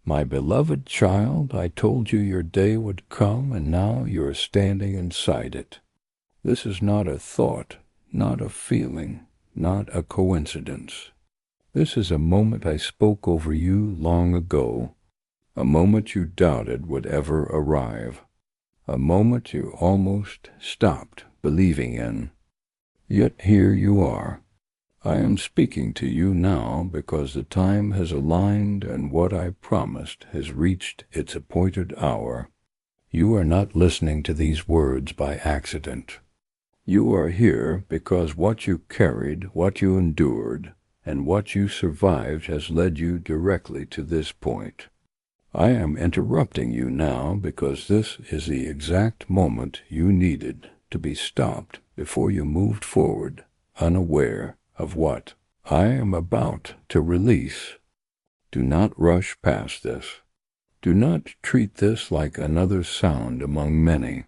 My beloved child, I told you your day would come, and now you are standing inside it. This is not a thought, not a feeling, not a coincidence. This is a moment I spoke over you long ago, a moment you doubted would ever arrive, a moment you almost stopped believing in. Yet here you are. I am speaking to you now because the time has aligned and what I promised has reached its appointed hour. You are not listening to these words by accident. You are here because what you carried, what you endured, and what you survived has led you directly to this point. I am interrupting you now because this is the exact moment you needed to be stopped before you moved forward, unaware of what I am about to release. Do not rush past this. Do not treat this like another sound among many.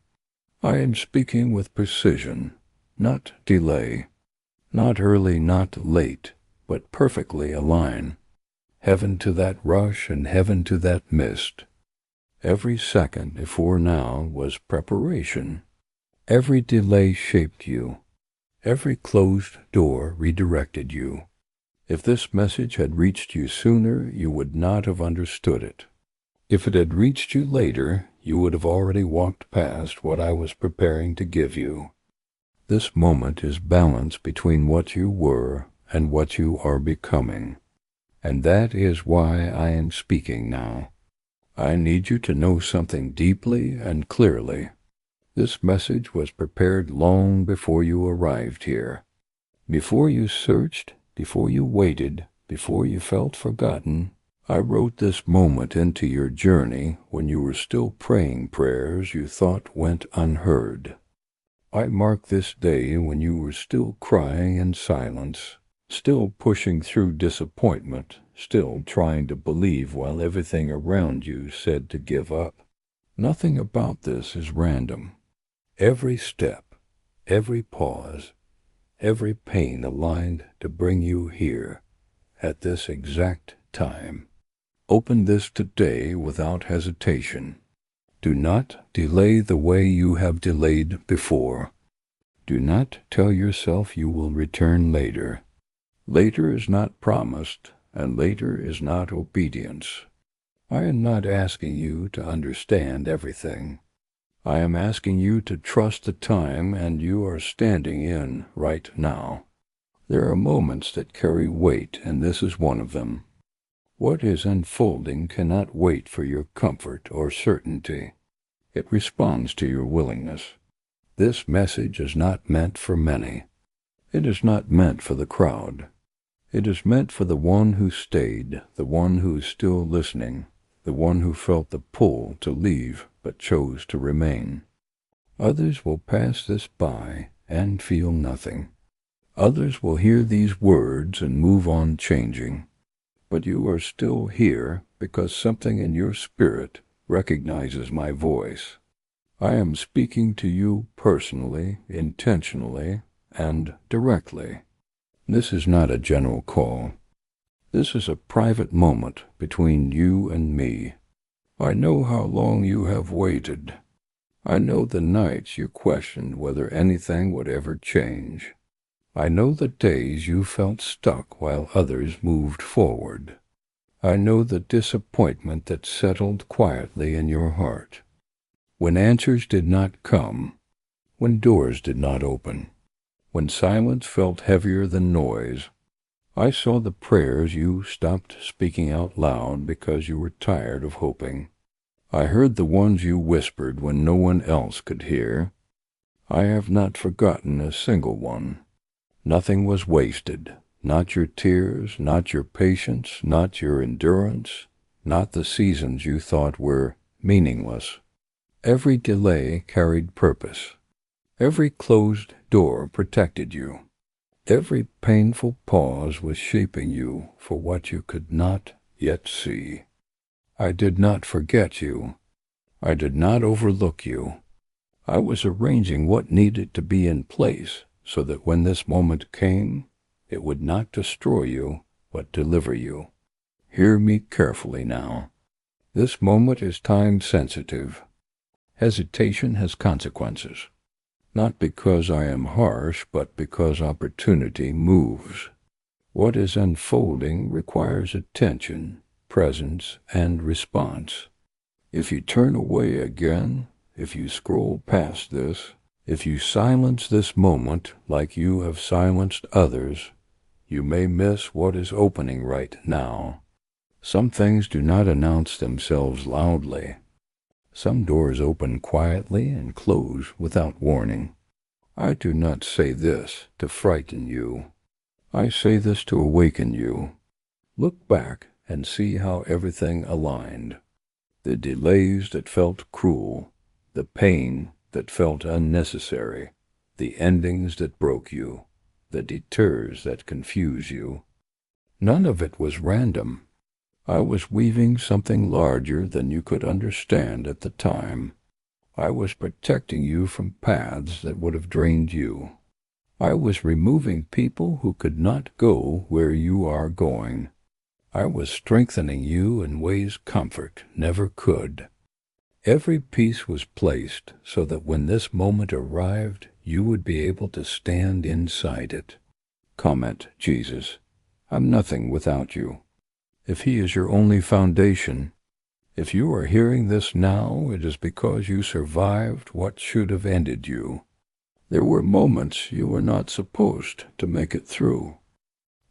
I am speaking with precision, not delay, not early, not late, but perfectly align. Heaven to that rush and heaven to that mist. Every second before now was preparation. Every delay shaped you. Every closed door redirected you. If this message had reached you sooner, you would not have understood it. If it had reached you later, you would have already walked past what I was preparing to give you. This moment is balance between what you were and what you are becoming. And that is why I am speaking now. I need you to know something deeply and clearly. This message was prepared long before you arrived here. Before you searched, before you waited, before you felt forgotten, I wrote this moment into your journey when you were still praying prayers you thought went unheard. I marked this day when you were still crying in silence, still pushing through disappointment, still trying to believe while everything around you said to give up. Nothing about this is random. Every step, every pause, every pain aligned to bring you here at this exact time. Open this today without hesitation. Do not delay the way you have delayed before. Do not tell yourself you will return later. Later is not promised, and later is not obedience. I am not asking you to understand everything. I am asking you to trust the time and you are standing in right now. There are moments that carry weight, and this is one of them. What is unfolding cannot wait for your comfort or certainty. It responds to your willingness. This message is not meant for many. It is not meant for the crowd. It is meant for the one who stayed, the one who is still listening, the one who felt the pull to leave but chose to remain. Others will pass this by and feel nothing. Others will hear these words and move on changing. But you are still here because something in your spirit recognizes my voice. I am speaking to you personally, intentionally, and directly. This is not a general call. This is a private moment between you and me. I know how long you have waited. I know the nights you questioned whether anything would ever change. I know the days you felt stuck while others moved forward. I know the disappointment that settled quietly in your heart. When answers did not come, when doors did not open, when silence felt heavier than noise, I saw the prayers you stopped speaking out loud because you were tired of hoping. I heard the ones you whispered when no one else could hear. I have not forgotten a single one. Nothing was wasted, not your tears, not your patience, not your endurance, not the seasons you thought were meaningless. Every delay carried purpose. Every closed door protected you. Every painful pause was shaping you for what you could not yet see. I did not forget you. I did not overlook you. I was arranging what needed to be in place so that when this moment came, it would not destroy you, but deliver you. Hear me carefully now. This moment is time-sensitive. Hesitation has consequences, not because I am harsh, but because opportunity moves. What is unfolding requires attention, presence, and response. If you turn away again, if you scroll past this, if you silence this moment like you have silenced others, you may miss what is opening right now. Some things do not announce themselves loudly. Some doors open quietly and close without warning. I do not say this to frighten you. I say this to awaken you. Look back and see how everything aligned. The delays that felt cruel, the pain that felt unnecessary, the endings that broke you, the detours that confuse you. None of it was random. I was weaving something larger than you could understand at the time. I was protecting you from paths that would have drained you. I was removing people who could not go where you are going. I was strengthening you in ways comfort never could. Every piece was placed so that when this moment arrived, you would be able to stand inside it. Comment, Jesus, I'm nothing without you. If He is your only foundation, if you are hearing this now, it is because you survived what should have ended you. There were moments you were not supposed to make it through.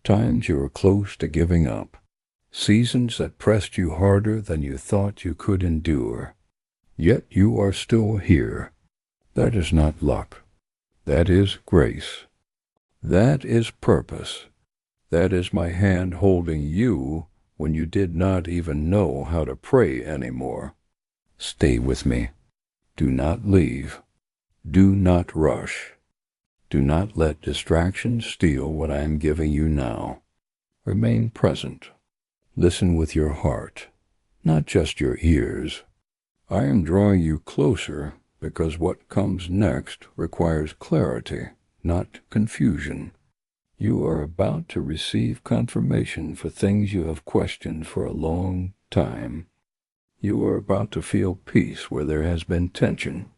Times you were close to giving up. Seasons that pressed you harder than you thought you could endure. Yet you are still here. That is not luck. That is grace. That is purpose. That is my hand holding you when you did not even know how to pray anymore. Stay with me. Do not leave. Do not rush. Do not let distractions steal what I am giving you now. Remain present. Listen with your heart, not just your ears. I am drawing you closer because what comes next requires clarity, not confusion. You are about to receive confirmation for things you have questioned for a long time. You are about to feel peace where there has been tension.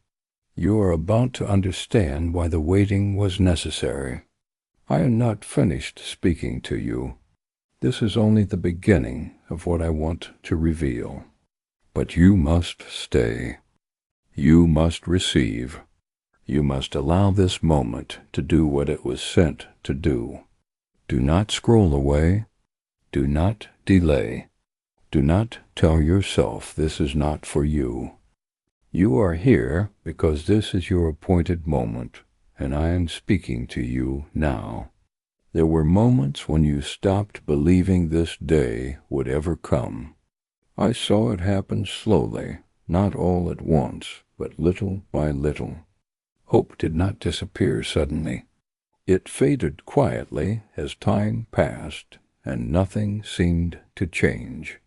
You are about to understand why the waiting was necessary. I am not finished speaking to you. This is only the beginning of what I want to reveal. But you must stay. You must receive. You must allow this moment to do what it was sent to do. Do not scroll away. Do not delay. Do not tell yourself this is not for you. You are here because this is your appointed moment, and I am speaking to you now. There were moments when you stopped believing this day would ever come. I saw it happen slowly, not all at once, but little by little. Hope did not disappear suddenly. It faded quietly as time passed, and nothing seemed to change.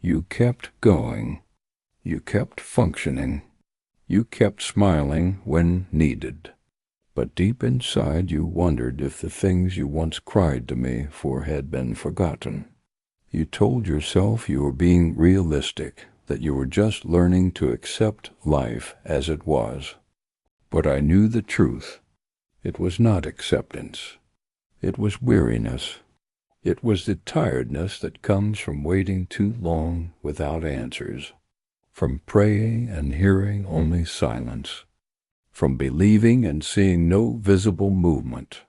You kept going. You kept functioning. You kept smiling when needed. But deep inside you wondered if the things you once cried to me for had been forgotten. You told yourself you were being realistic, that you were just learning to accept life as it was. But I knew the truth. It was not acceptance. It was weariness. It was the tiredness that comes from waiting too long without answers, from praying and hearing only silence, from believing and seeing no visible movement.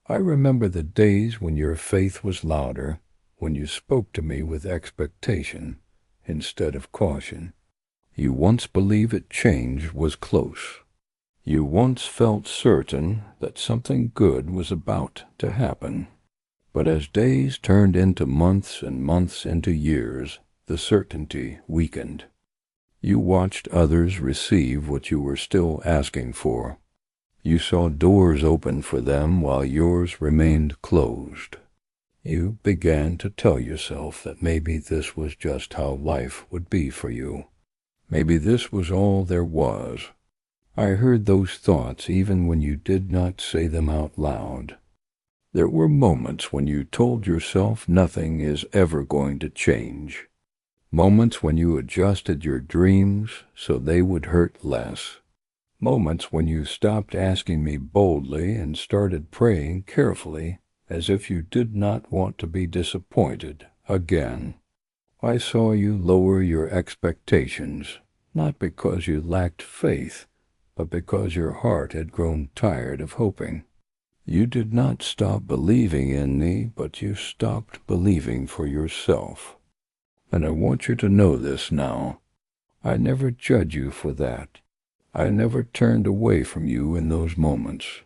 I remember the days when your faith was louder, when you spoke to me with expectation instead of caution. You once believed that change was close. You once felt certain that something good was about to happen. But as days turned into months and months into years, the certainty weakened. You watched others receive what you were still asking for. You saw doors open for them while yours remained closed. You began to tell yourself that maybe this was just how life would be for you. Maybe this was all there was. I heard those thoughts even when you did not say them out loud. There were moments when you told yourself nothing is ever going to change. Moments when you adjusted your dreams so they would hurt less. Moments when you stopped asking me boldly and started praying carefully, as if you did not want to be disappointed again. I saw you lower your expectations, not because you lacked faith, but because your heart had grown tired of hoping. You did not stop believing in me, but you stopped believing for yourself. And I want you to know this now. I never judge you for that. I never turned away from you in those moments.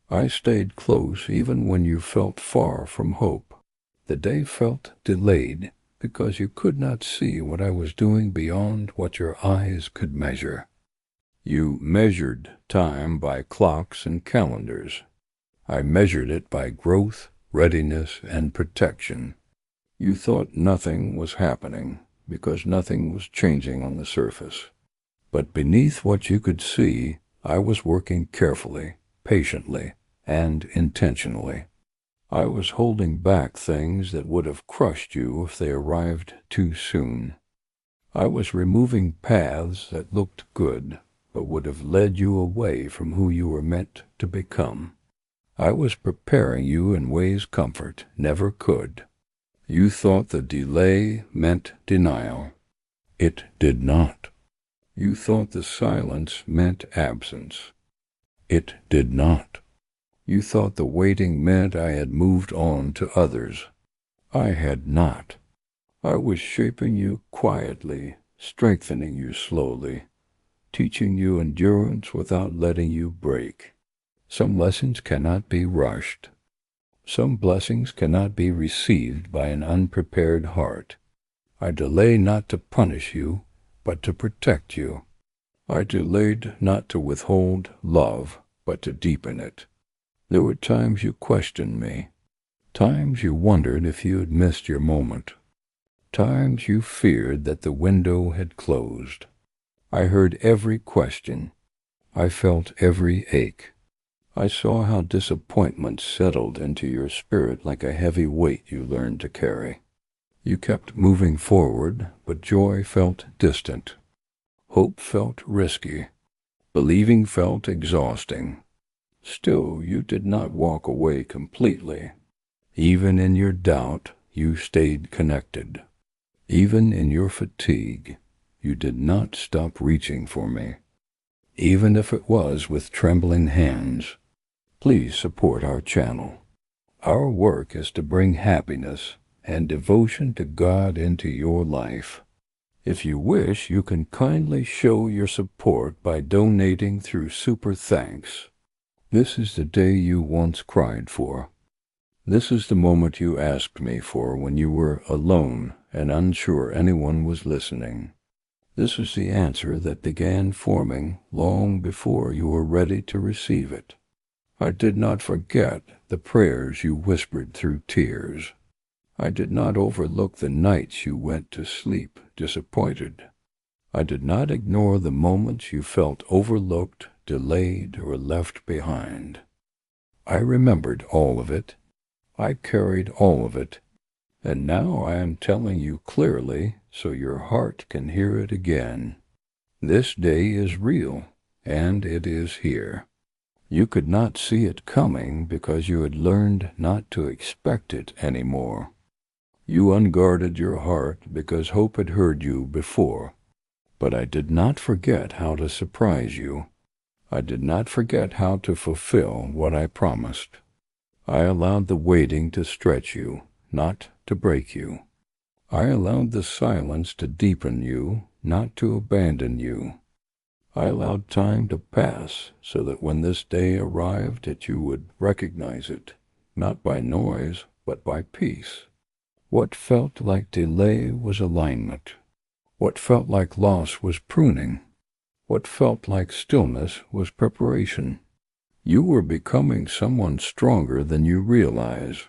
I stayed close even when you felt far from hope. The day felt delayed because you could not see what I was doing beyond what your eyes could measure. You measured time by clocks and calendars. I measured it by growth, readiness, and protection. You thought nothing was happening because nothing was changing on the surface. But beneath what you could see, I was working carefully, patiently, and intentionally. I was holding back things that would have crushed you if they arrived too soon. I was removing paths that looked good, but would have led you away from who you were meant to become. I was preparing you in ways comfort never could. You thought the delay meant denial. It did not. You thought the silence meant absence. It did not. You thought the waiting meant I had moved on to others. I had not. I was shaping you quietly, strengthening you slowly, teaching you endurance without letting you break. Some lessons cannot be rushed. Some blessings cannot be received by an unprepared heart. I delay not to punish you, but to protect you. I delayed not to withhold love, but to deepen it. There were times you questioned me, times you wondered if you had missed your moment, times you feared that the window had closed. I heard every question. I felt every ache. I saw how disappointment settled into your spirit like a heavy weight you learned to carry. You kept moving forward, but joy felt distant. Hope felt risky. Believing felt exhausting. Still, you did not walk away completely. Even in your doubt, you stayed connected. Even in your fatigue, you did not stop reaching for me. Even if it was with trembling hands. Please support our channel. Our work is to bring happiness and devotion to God into your life. If you wish, you can kindly show your support by donating through Super Thanks. This is the day you once cried for. This is the moment you asked me for when you were alone and unsure anyone was listening. This is the answer that began forming long before you were ready to receive it. I did not forget the prayers you whispered through tears. I did not overlook the nights you went to sleep disappointed. I did not ignore the moments you felt overlooked, delayed, or left behind. I remembered all of it. I carried all of it. And now I am telling you clearly so your heart can hear it again. This day is real, and it is here. You could not see it coming because you had learned not to expect it anymore. You unguarded your heart because hope had heard you before. But I did not forget how to surprise you. I did not forget how to fulfill what I promised. I allowed the waiting to stretch you, not to break you. I allowed the silence to deepen you, not to abandon you. I allowed time to pass so that when this day arrived that you would recognize it, not by noise, but by peace. What felt like delay was alignment. What felt like loss was pruning. What felt like stillness was preparation. You were becoming someone stronger than you realize.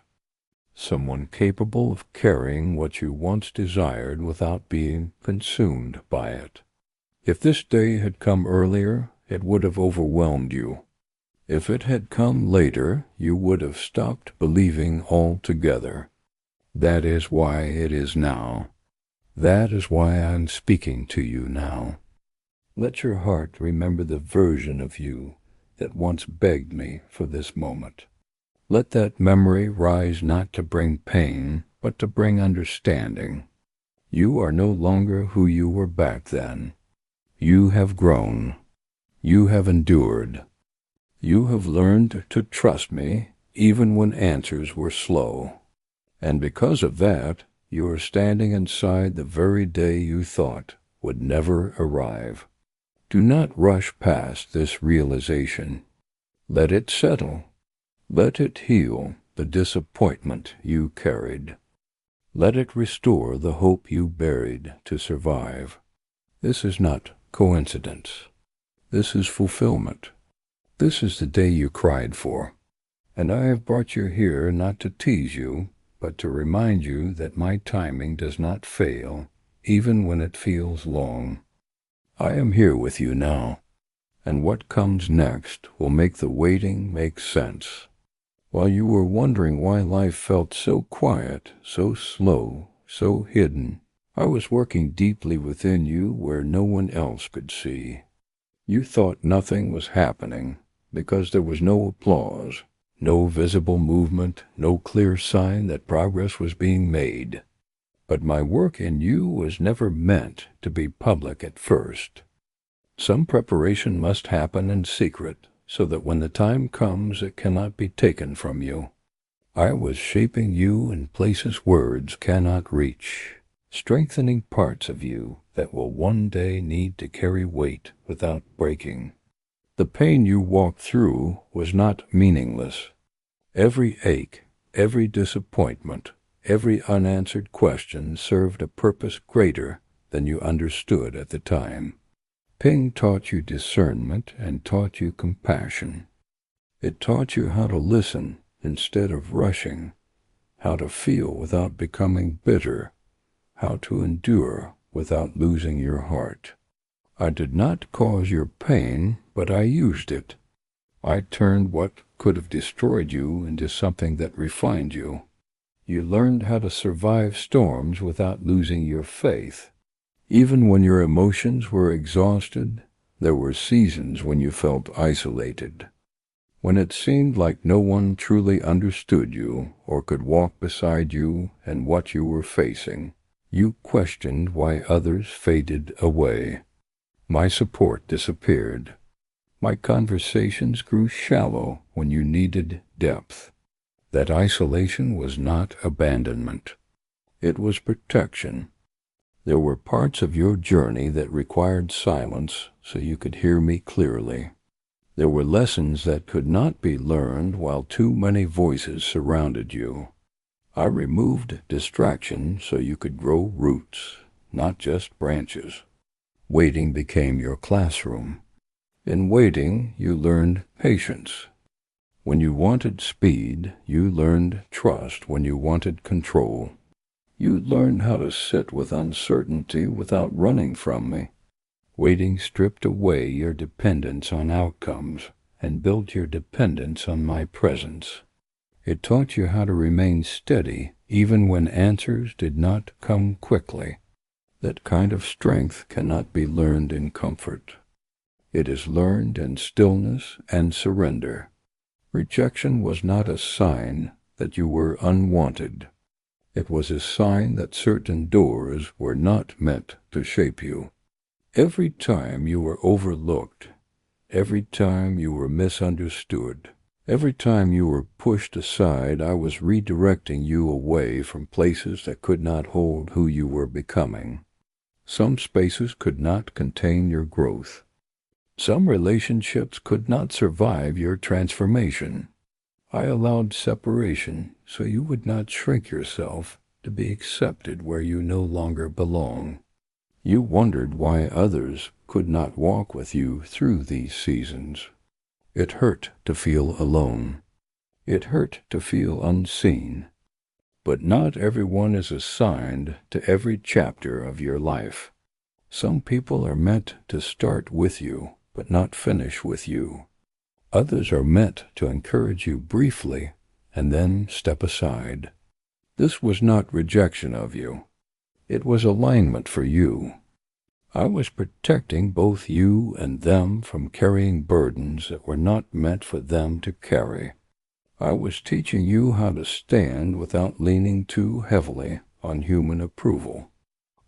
Someone capable of carrying what you once desired without being consumed by it. If this day had come earlier, it would have overwhelmed you. If it had come later, you would have stopped believing altogether. That is why it is now. That is why I'm speaking to you now. Let your heart remember the version of you that once begged me for this moment. Let that memory rise not to bring pain, but to bring understanding. You are no longer who you were back then. You have grown. You have endured. You have learned to trust me even when answers were slow. And because of that, you are standing inside the very day you thought would never arrive. Do not rush past this realization. Let it settle. Let it heal the disappointment you carried. Let it restore the hope you buried to survive. This is not coincidence. This is fulfillment. This is the day you cried for. And I have brought you here not to tease you, but to remind you that my timing does not fail, even when it feels long. I am here with you now, and what comes next will make the waiting make sense. While you were wondering why life felt so quiet, so slow, so hidden, I was working deeply within you where no one else could see. You thought nothing was happening because there was no applause, no visible movement, no clear sign that progress was being made. But my work in you was never meant to be public at first. Some preparation must happen in secret, so that when the time comes it cannot be taken from you. I was shaping you in places words cannot reach, strengthening parts of you that will one day need to carry weight without breaking. The pain you walked through was not meaningless. Every ache, every disappointment, every unanswered question served a purpose greater than you understood at the time. Ping taught you discernment and taught you compassion. It taught you how to listen instead of rushing, how to feel without becoming bitter, how to endure without losing your heart. I did not cause your pain, but I used it. I turned what could have destroyed you into something that refined you. You learned how to survive storms without losing your faith. Even when your emotions were exhausted, there were seasons when you felt isolated. When it seemed like no one truly understood you or could walk beside you and what you were facing, you questioned why others faded away. My support disappeared. My conversations grew shallow when you needed depth. That isolation was not abandonment. It was protection. There were parts of your journey that required silence so you could hear me clearly. There were lessons that could not be learned while too many voices surrounded you. I removed distraction so you could grow roots, not just branches. Waiting became your classroom. In waiting, you learned patience. When you wanted speed, you learned trust. When you wanted control, you learned how to sit with uncertainty without running from me. Waiting stripped away your dependence on outcomes and built your dependence on my presence. It taught you how to remain steady even when answers did not come quickly. That kind of strength cannot be learned in comfort. It is learned in stillness and surrender. Rejection was not a sign that you were unwanted. It was a sign that certain doors were not meant to shape you. Every time you were overlooked, every time you were misunderstood, every time you were pushed aside, I was redirecting you away from places that could not hold who you were becoming. Some spaces could not contain your growth. Some relationships could not survive your transformation. I allowed separation so you would not shrink yourself to be accepted where you no longer belong. You wondered why others could not walk with you through these seasons. It hurt to feel alone. It hurt to feel unseen. But not everyone is assigned to every chapter of your life. Some people are meant to start with you, but not finish with you. Others are meant to encourage you briefly and then step aside. This was not rejection of you. It was alignment for you. I was protecting both you and them from carrying burdens that were not meant for them to carry. I was teaching you how to stand without leaning too heavily on human approval.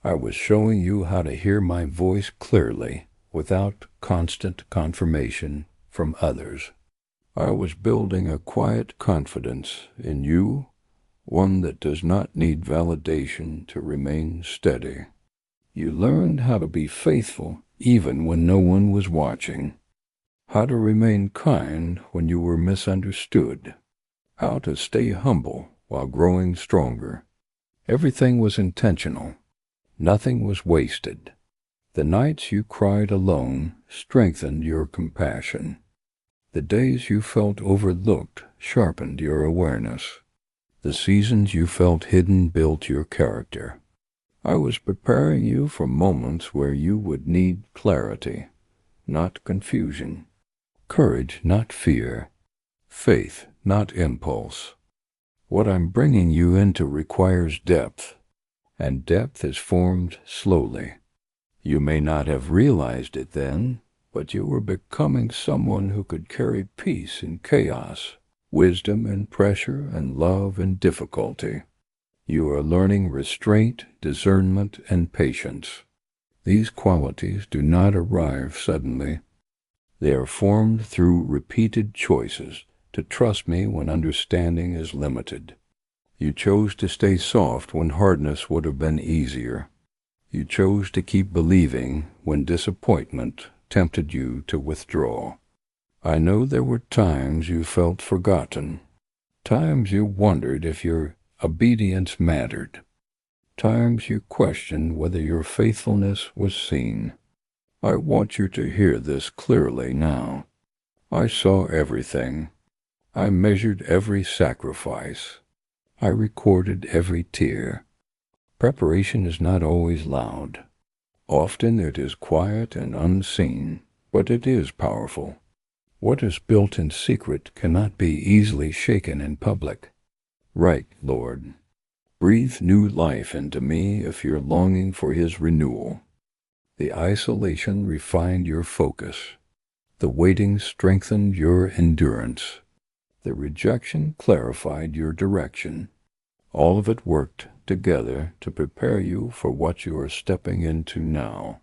I was showing you how to hear my voice clearly without constant confirmation from others. I was building a quiet confidence in you, one that does not need validation to remain steady. You learned how to be faithful even when no one was watching, how to remain kind when you were misunderstood, how to stay humble while growing stronger. Everything was intentional. Nothing was wasted. The nights you cried alone strengthened your compassion. The days you felt overlooked sharpened your awareness. The seasons you felt hidden built your character. I was preparing you for moments where you would need clarity, not confusion, courage, not fear, faith, not impulse. What I'm bringing you into requires depth, and depth is formed slowly. You may not have realized it then, but you were becoming someone who could carry peace in chaos, wisdom in pressure, and love in difficulty. You are learning restraint, discernment, and patience. These qualities do not arrive suddenly. They are formed through repeated choices to trust me when understanding is limited. You chose to stay soft when hardness would have been easier. You chose to keep believing when disappointment tempted you to withdraw. I know there were times you felt forgotten, times you wondered if your obedience mattered, times you questioned whether your faithfulness was seen. I want you to hear this clearly now. I saw everything. I measured every sacrifice. I recorded every tear. Preparation is not always loud. Often it is quiet and unseen, but it is powerful. What is built in secret cannot be easily shaken in public. Right, Lord. Breathe new life into me if you're longing for His renewal. The isolation refined your focus. The waiting strengthened your endurance. The rejection clarified your direction. All of it worked together to prepare you for what you are stepping into now.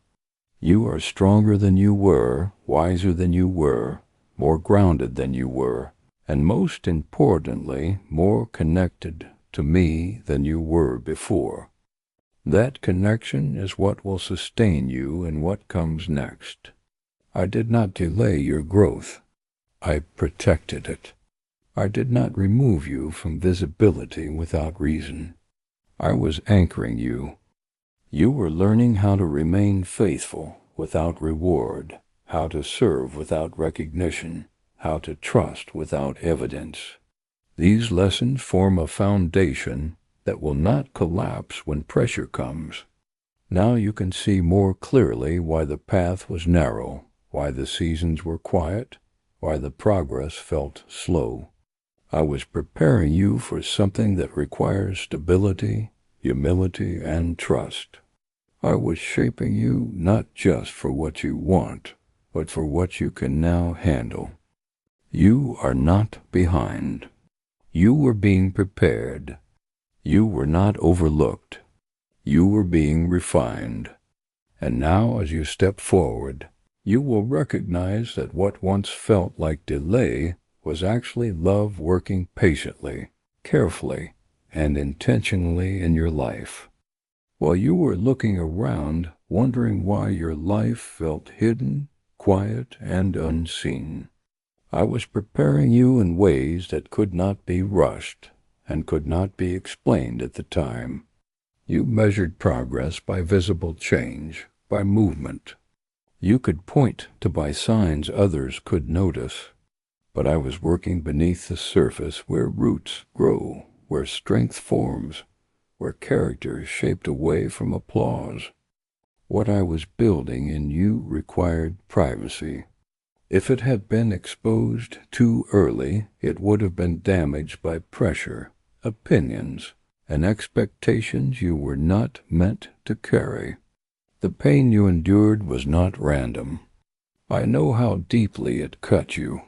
You are stronger than you were, wiser than you were, more grounded than you were, and most importantly, more connected to me than you were before. That connection is what will sustain you in what comes next. I did not delay your growth. I protected it. I did not remove you from visibility without reason. I was anchoring you. You were learning how to remain faithful without reward, how to serve without recognition, how to trust without evidence. These lessons form a foundation that will not collapse when pressure comes. Now you can see more clearly why the path was narrow, why the seasons were quiet, why the progress felt slow. I was preparing you for something that requires stability, humility, and trust. I was shaping you not just for what you want, but for what you can now handle. You are not behind. You were being prepared. You were not overlooked. You were being refined. And now, as you step forward, you will recognize that what once felt like delay was actually love working patiently, carefully, and intentionally in your life. While you were looking around, wondering why your life felt hidden, quiet, and unseen, I was preparing you in ways that could not be rushed and could not be explained at the time. You measured progress by visible change, by movement. You could point to by signs others could notice. But I was working beneath the surface where roots grow, where strength forms, where character is shaped away from applause. What I was building in you required privacy. If it had been exposed too early, it would have been damaged by pressure, opinions, and expectations you were not meant to carry. The pain you endured was not random. I know how deeply it cut you.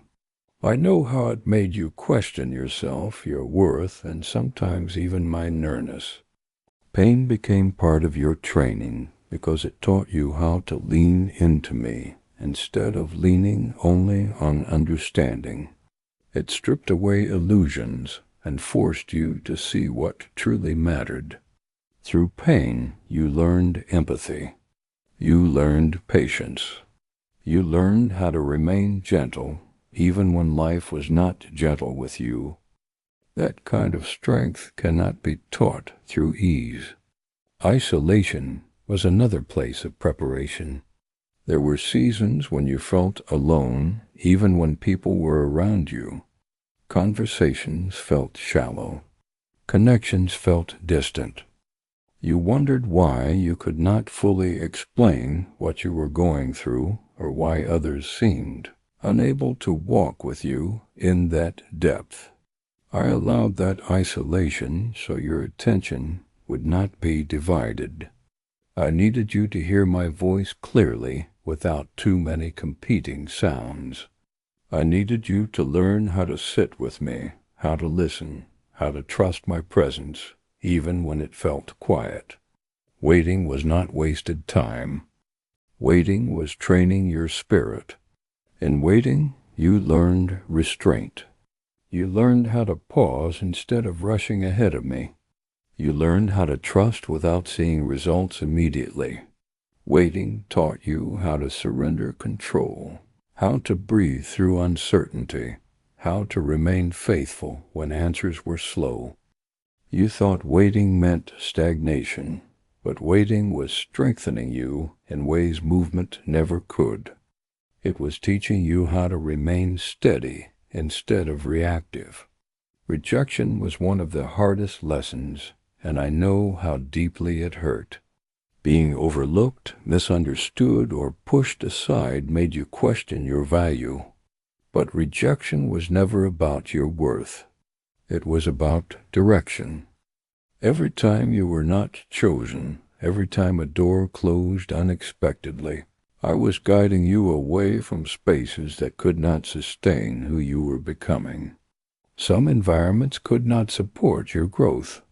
I know how it made you question yourself, your worth, and sometimes even my nearness. Pain became part of your training because it taught you how to lean into me instead of leaning only on understanding. It stripped away illusions and forced you to see what truly mattered. Through pain, you learned empathy. You learned patience. You learned how to remain gentle even when life was not gentle with you. That kind of strength cannot be taught through ease. Isolation was another place of preparation. There were seasons when you felt alone, even when people were around you. Conversations felt shallow. Connections felt distant. You wondered why you could not fully explain what you were going through or why others seemed unable to walk with you in that depth. I allowed that isolation so your attention would not be divided. I needed you to hear my voice clearly without too many competing sounds. I needed you to learn how to sit with me, how to listen, how to trust my presence, even when it felt quiet. Waiting was not wasted time. Waiting was training your spirit. In waiting, you learned restraint. You learned how to pause instead of rushing ahead of me. You learned how to trust without seeing results immediately. Waiting taught you how to surrender control, how to breathe through uncertainty, how to remain faithful when answers were slow. You thought waiting meant stagnation, but waiting was strengthening you in ways movement never could. It was teaching you how to remain steady instead of reactive. Rejection was one of the hardest lessons, and I know how deeply it hurt. Being overlooked, misunderstood, or pushed aside made you question your value. But rejection was never about your worth. It was about direction. Every time you were not chosen, every time a door closed unexpectedly, I was guiding you away from spaces that could not sustain who you were becoming. Some environments could not support your growth.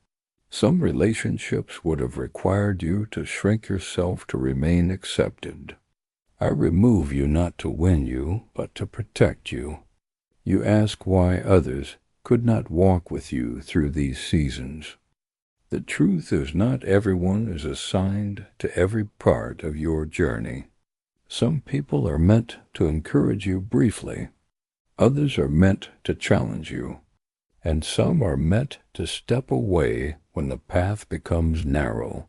Some relationships would have required you to shrink yourself to remain accepted. I remove you not to win you, but to protect you. You ask why others could not walk with you through these seasons. The truth is not everyone is assigned to every part of your journey. Some people are meant to encourage you briefly. Others are meant to challenge you. And some are meant to step away when the path becomes narrow.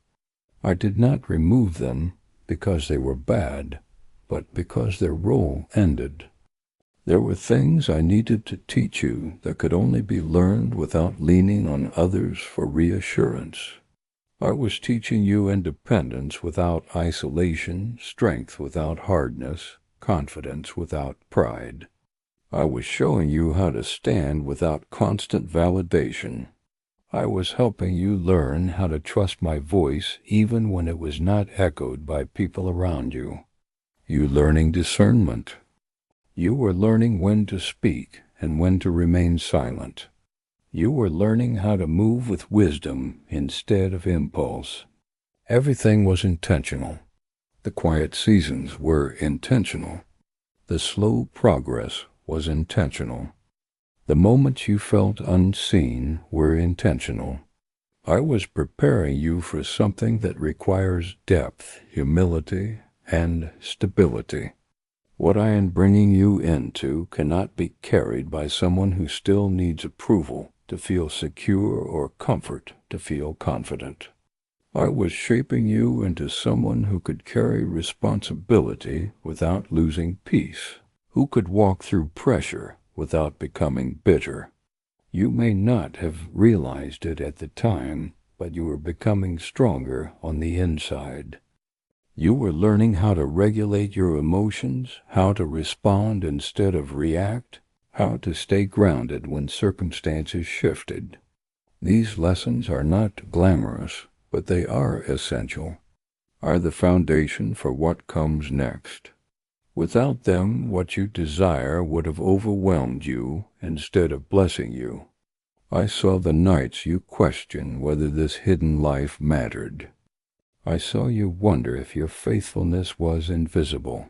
I did not remove them because they were bad, but because their role ended. There were things I needed to teach you that could only be learned without leaning on others for reassurance. I was teaching you independence without isolation, strength without hardness, confidence without pride. I was showing you how to stand without constant validation. I was helping you learn how to trust my voice even when it was not echoed by people around you. You learning discernment. You were learning when to speak and when to remain silent. You were learning how to move with wisdom instead of impulse. Everything was intentional. The quiet seasons were intentional. The slow progress was intentional. The moments you felt unseen were intentional. I was preparing you for something that requires depth, humility, and stability. What I am bringing you into cannot be carried by someone who still needs approval to feel secure or comfort to feel confident. I was shaping you into someone who could carry responsibility without losing peace, who could walk through pressure without becoming bitter. You may not have realized it at the time, but you were becoming stronger on the inside. You were learning how to regulate your emotions, how to respond instead of react, how to stay grounded when circumstances shifted. These lessons are not glamorous, but they are essential, are the foundation for what comes next. Without them, what you desire would have overwhelmed you instead of blessing you. I saw the nights you question whether this hidden life mattered. I saw you wonder if your faithfulness was invisible.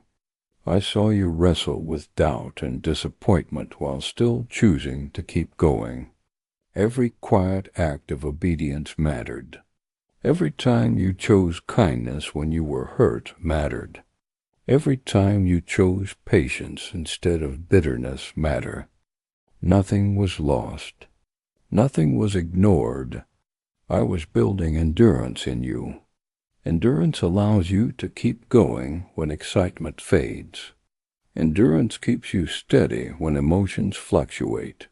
I saw you wrestle with doubt and disappointment while still choosing to keep going. Every quiet act of obedience mattered. Every time you chose kindness when you were hurt mattered. Every time you chose patience instead of bitterness mattered. Nothing was lost. Nothing was ignored. I was building endurance in you. Endurance allows you to keep going when excitement fades. Endurance keeps you steady when emotions fluctuate.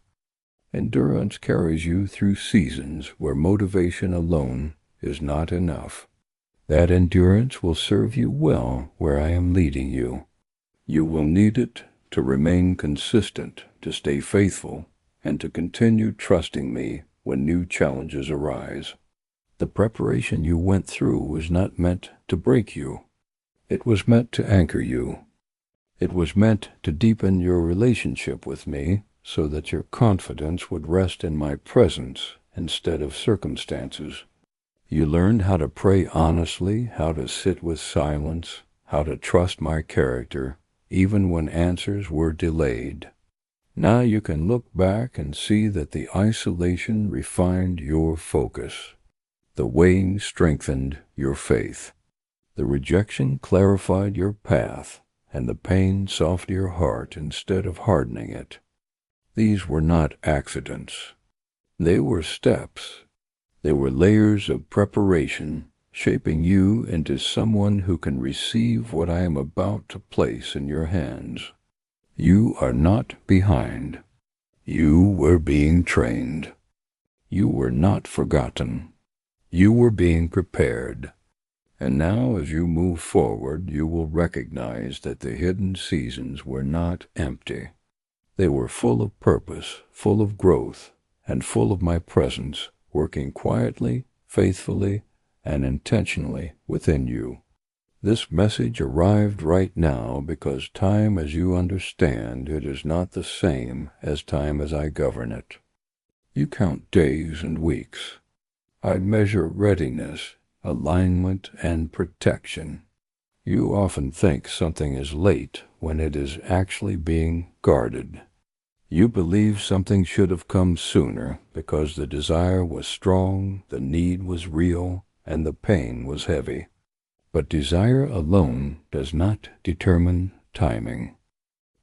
Endurance carries you through seasons where motivation alone is not enough. That endurance will serve you well where I am leading you. You will need it to remain consistent, to stay faithful, and to continue trusting me when new challenges arise. The preparation you went through was not meant to break you. It was meant to anchor you. It was meant to deepen your relationship with me so that your confidence would rest in my presence instead of circumstances. You learned how to pray honestly, how to sit with silence, how to trust my character, even when answers were delayed. Now you can look back and see that the isolation refined your focus. The weighing strengthened your faith. The rejection clarified your path, and the pain softened your heart instead of hardening it. These were not accidents. They were steps. They were layers of preparation, shaping you into someone who can receive what I am about to place in your hands. You are not behind. You were being trained. You were not forgotten. You were being prepared. And now as you move forward, you will recognize that the hidden seasons were not empty. They were full of purpose, full of growth, and full of my presence, working quietly, faithfully, and intentionally within you. This message arrived right now because time as you understand it is not the same as time as I govern it. You count days and weeks. I measure readiness, alignment, and protection. You often think something is late when it is actually being guarded. You believe something should have come sooner because the desire was strong, the need was real, and the pain was heavy. But desire alone does not determine timing.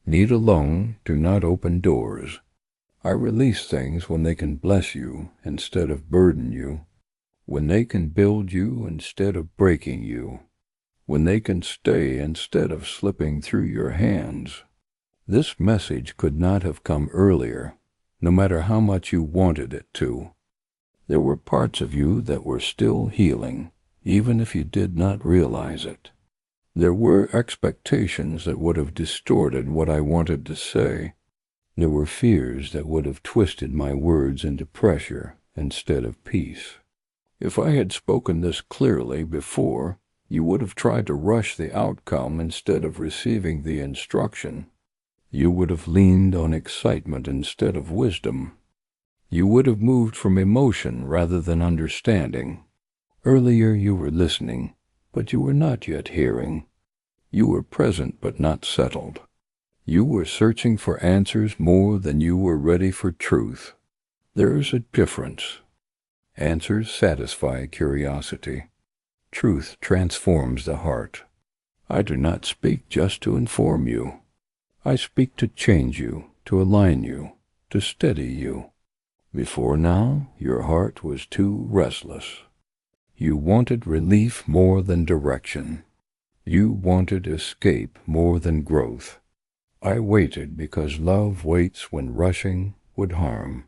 Need alone do not open doors. I release things when they can bless you instead of burden you, when they can build you instead of breaking you, when they can stay instead of slipping through your hands. This message could not have come earlier, no matter how much you wanted it to. There were parts of you that were still healing, even if you did not realize it. There were expectations that would have distorted what I wanted to say. There were fears that would have twisted my words into pressure instead of peace. If I had spoken this clearly before, you would have tried to rush the outcome instead of receiving the instruction. You would have leaned on excitement instead of wisdom. You would have moved from emotion rather than understanding. Earlier you were listening, but you were not yet hearing. You were present but not settled. You were searching for answers more than you were ready for truth. There is a difference. Answers satisfy curiosity. Truth transforms the heart. I do not speak just to inform you. I speak to change you, to align you, to steady you. Before now, your heart was too restless. You wanted relief more than direction. You wanted escape more than growth. I waited because love waits when rushing would harm.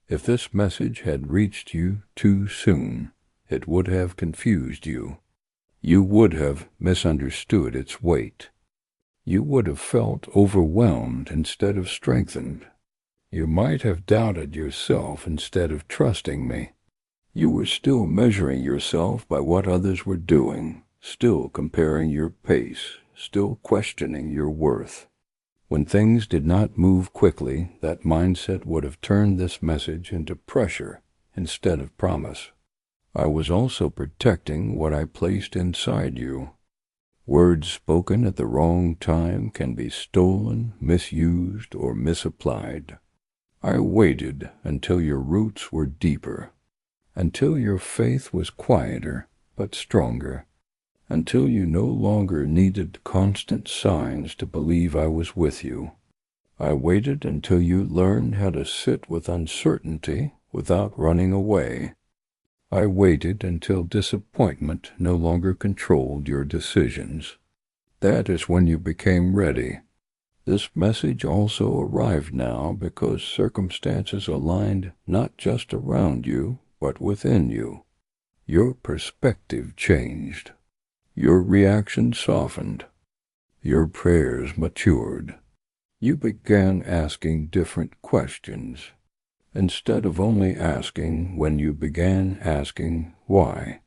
If this message had reached you too soon, it would have confused you. You would have misunderstood its weight. You would have felt overwhelmed instead of strengthened. You might have doubted yourself instead of trusting me. You were still measuring yourself by what others were doing, still comparing your pace, still questioning your worth. When things did not move quickly, that mindset would have turned this message into pressure instead of promise. I was also protecting what I placed inside you. Words spoken at the wrong time can be stolen, misused, or misapplied. I waited until your roots were deeper, until your faith was quieter but stronger, until you no longer needed constant signs to believe I was with you. I waited until you learned how to sit with uncertainty without running away. I waited until disappointment no longer controlled your decisions. That is when you became ready. This message also arrived now because circumstances aligned not just around you, but within you. Your perspective changed. Your reaction softened. Your prayers matured. You began asking different questions. Instead of only asking when, you began asking why.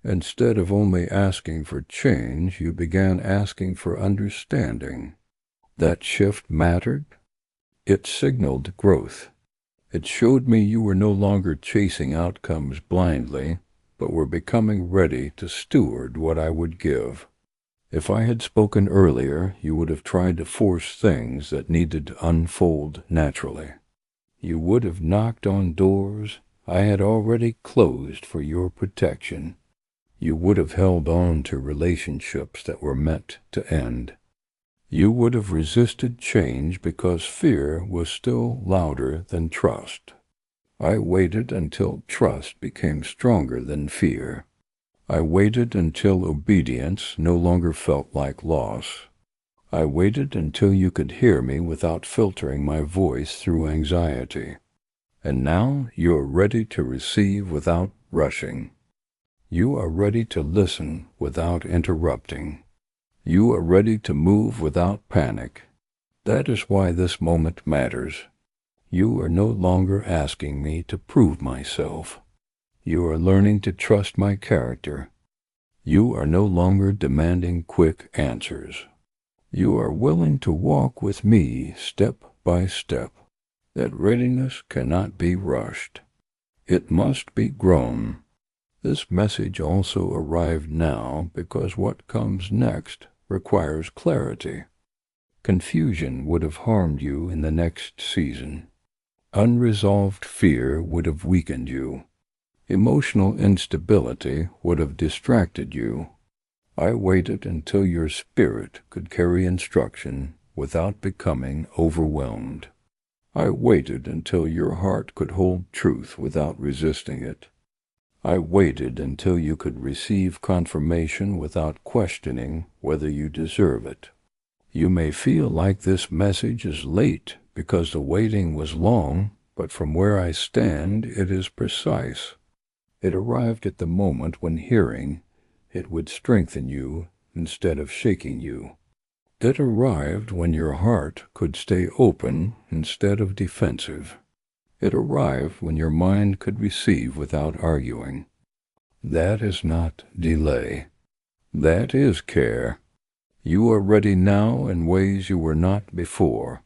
Instead of only asking for change, you began asking for understanding. That shift mattered. It signaled growth. It showed me you were no longer chasing outcomes blindly, but were becoming ready to steward what I would give. If I had spoken earlier, you would have tried to force things that needed to unfold naturally. You would have knocked on doors I had already closed for your protection. You would have held on to relationships that were meant to end. You would have resisted change because fear was still louder than trust. I waited until trust became stronger than fear. I waited until obedience no longer felt like loss. I waited until you could hear me without filtering my voice through anxiety. And now you are ready to receive without rushing. You are ready to listen without interrupting. You are ready to move without panic. That is why this moment matters. You are no longer asking me to prove myself. You are learning to trust my character. You are no longer demanding quick answers. You are willing to walk with me step by step. That readiness cannot be rushed. It must be grown. This message also arrived now because what comes next requires clarity. Confusion would have harmed you in the next season. Unresolved fear would have weakened you. Emotional instability would have distracted you. I waited until your spirit could carry instruction without becoming overwhelmed. I waited until your heart could hold truth without resisting it. I waited until you could receive confirmation without questioning whether you deserve it. You may feel like this message is late because the waiting was long, but from where I stand, it is precise. It arrived at the moment when hearing it would strengthen you instead of shaking you. It arrived when your heart could stay open instead of defensive. It arrived when your mind could receive without arguing. That is not delay. That is care. You are ready now in ways you were not before.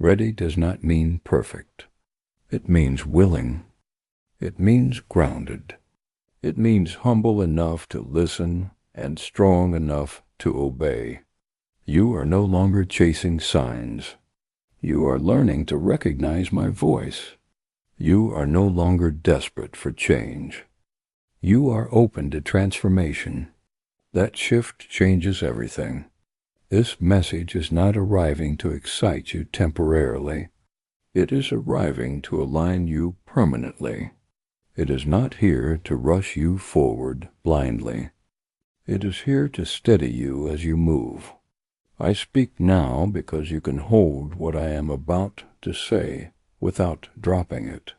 Ready does not mean perfect. It means willing. It means grounded. It means humble enough to listen and strong enough to obey. You are no longer chasing signs. You are learning to recognize my voice. You are no longer desperate for change. You are open to transformation. That shift changes everything. This message is not arriving to excite you temporarily. It is arriving to align you permanently. It is not here to rush you forward blindly. It is here to steady you as you move. I speak now because you can hold what I am about to say without dropping it.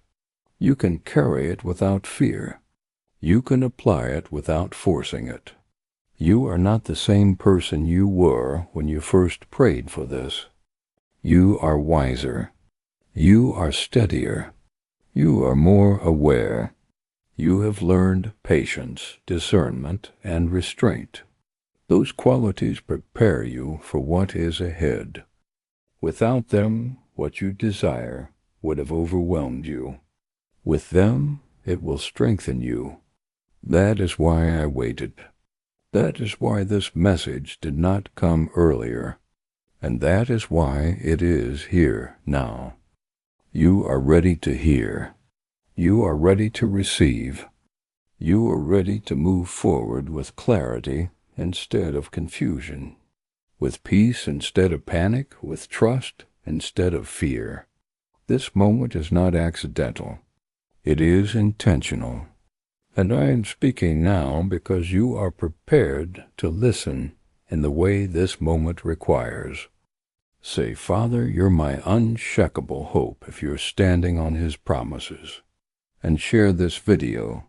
You can carry it without fear. You can apply it without forcing it. You are not the same person you were when you first prayed for this. You are wiser. You are steadier. You are more aware. You have learned patience, discernment, and restraint. Those qualities prepare you for what is ahead. Without them, what you desire would have overwhelmed you. With them, it will strengthen you. That is why I waited. That is why this message did not come earlier. And that is why it is here now. You are ready to hear. You are ready to receive. You are ready to move forward with clarity instead of confusion, with peace instead of panic, with trust instead of fear. This moment is not accidental. It is intentional. And I am speaking now because you are prepared to listen in the way this moment requires. Say, Father, you're my unshakable hope if you're standing on His promises. And share this video